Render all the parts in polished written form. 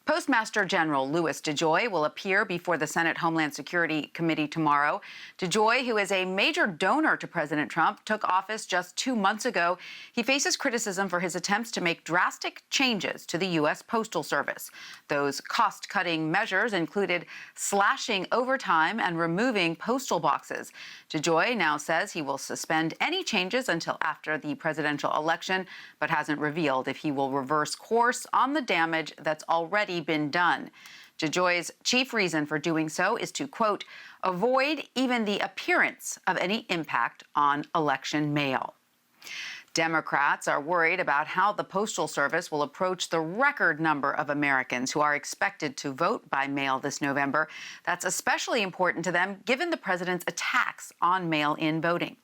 Postmaster General Louis DeJoy will appear before the Senate Homeland Security Committee tomorrow. DeJoy, who is a major donor to President Trump, took office just 2 months ago. He faces criticism for his attempts to make drastic changes to the U.S. Postal Service. Those cost-cutting measures included slashing overtime and removing postal boxes. DeJoy now says he will suspend any changes until after the presidential election, but hasn't revealed if he will reverse course on the damage that's already been done. DeJoy's chief reason for doing so is to, quote, avoid even the appearance of any impact on election mail. Democrats are worried about how the Postal Service will approach the record number of Americans who are expected to vote by mail this November. That's especially important to them given the president's attacks on mail-in voting.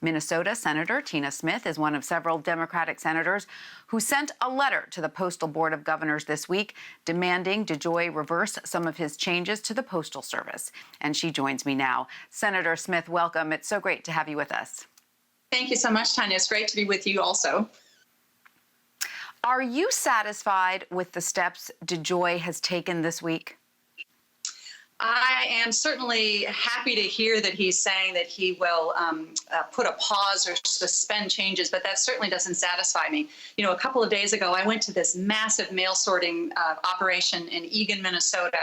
Minnesota Senator Tina Smith is one of several Democratic senators who sent a letter to the Postal Board of Governors this week demanding DeJoy reverse some of his changes to the Postal Service. And she joins me now. Senator Smith, welcome. It's so great to have you with us. Thank you so much, Tanya. It's great to be with you also. Are you satisfied with the steps DeJoy has taken this week? I am certainly happy to hear that he's saying that he will put a pause or suspend changes, but that certainly doesn't satisfy me. You know, a couple of days ago, I went to this massive mail sorting operation in Eagan, Minnesota,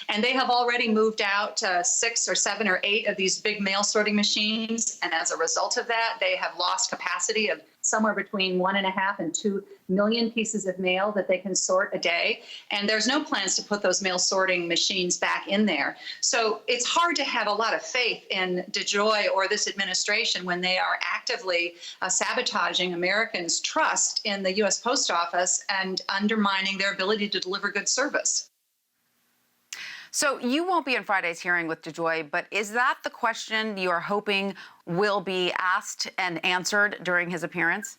and they have already moved out 6 or 7 or 8 of these big mail sorting machines. And as a result of that, they have lost capacity of somewhere between 1.5 and 2 million pieces of mail that they can sort a day. And there's no plans to put those mail sorting machines back in there. So it's hard to have a lot of faith in DeJoy or this administration when they are actively sabotaging Americans' trust in the U.S. Post Office and undermining their ability to deliver good service. So you won't be in Friday's hearing with DeJoy, but is that the question you are hoping will be asked and answered during his appearance?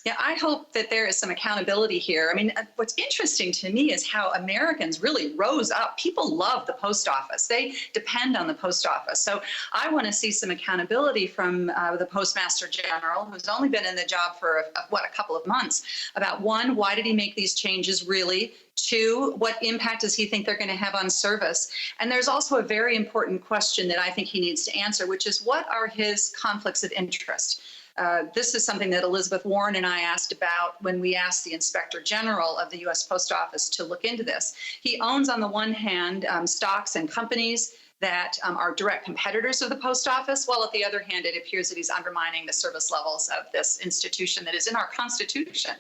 Yeah, I hope that there is some accountability here. I mean, what's interesting to me is how Americans really rose up. People love the post office. They depend on the post office. So I want to see some accountability from the Postmaster General, who's only been in the job for, a couple of months, about one, why did he make these changes really? 2, what impact does he think they're going to have on service? And there's also a very important question that I think he needs to answer, which is what are his conflicts of interest? This is something that Elizabeth Warren and I asked about when we asked the Inspector General of the U.S. Post Office to look into this. He owns, on the one hand, stocks and companies that are direct competitors of the Post Office, while at the other hand, it appears that he's undermining the service levels of this institution that is in our Constitution.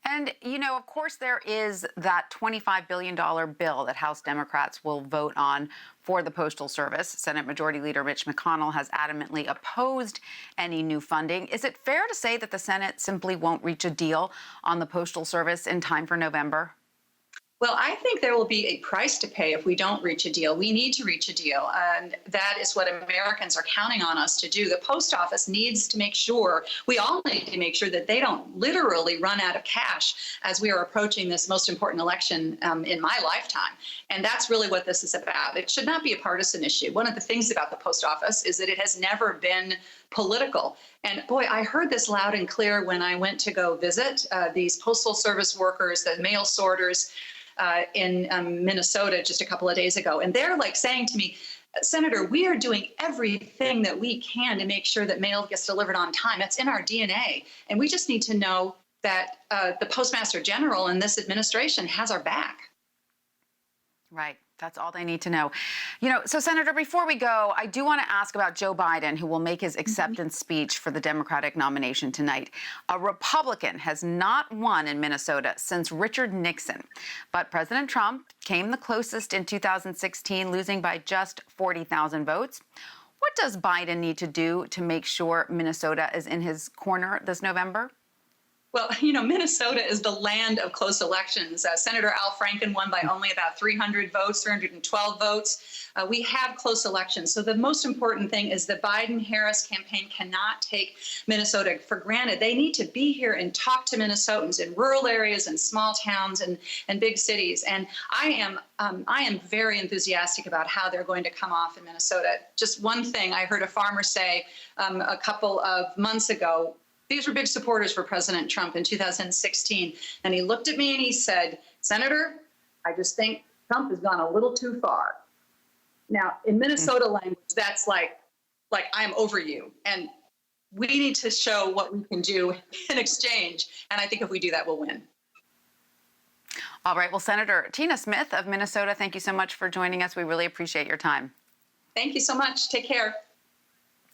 And, you know, of course, there is that $25 billion bill that House Democrats will vote on for the Postal Service. Senate Majority Leader Mitch McConnell has adamantly opposed any new funding. Is it fair to say that the Senate simply won't reach a deal on the Postal Service in time for November? Well, I think there will be a price to pay if we don't reach a deal. We need to reach a deal, and that is what Americans are counting on us to do. The post office needs to make sure, we all need to make sure that they don't literally run out of cash as we are approaching this most important election in my lifetime. And that's really what this is about. It should not be a partisan issue. One of the things about the post office is that it has never been political. And boy, I heard this loud and clear when I went to go visit these Postal Service workers, the mail sorters, in Minnesota just a couple of days ago. And they're like saying to me, Senator, we are doing everything that we can to make sure that mail gets delivered on time. That's in our DNA. And we just need to know that the Postmaster General and this administration has our back. Right. That's all they need to know. You know, so, Senator, before we go, I do want to ask about Joe Biden, who will make his acceptance speech for the Democratic nomination tonight. A Republican has not won in Minnesota since Richard Nixon. But President Trump came the closest in 2016, losing by just 40,000 votes. What does Biden need to do to make sure Minnesota is in his corner this November? Well, you know, Minnesota is the land of close elections. Senator Al Franken won by only about 312 votes. We have close elections. So the most important thing is the Biden-Harris campaign cannot take Minnesota for granted. They need to be here and talk to Minnesotans in rural areas and small towns and big cities. And I am very enthusiastic about how they're going to come off in Minnesota. Just one thing, I heard a farmer say a couple of months ago, These were big supporters for President Trump in 2016. And he looked at me and he said, Senator, I just think Trump has gone a little too far. Now, in Minnesota language, that's like I'm over you. And we need to show what we can do in exchange. And I think if we do that, we'll win. All right. Well, Senator Tina Smith of Minnesota, thank you so much for joining us. We really appreciate your time. Thank you so much. Take care.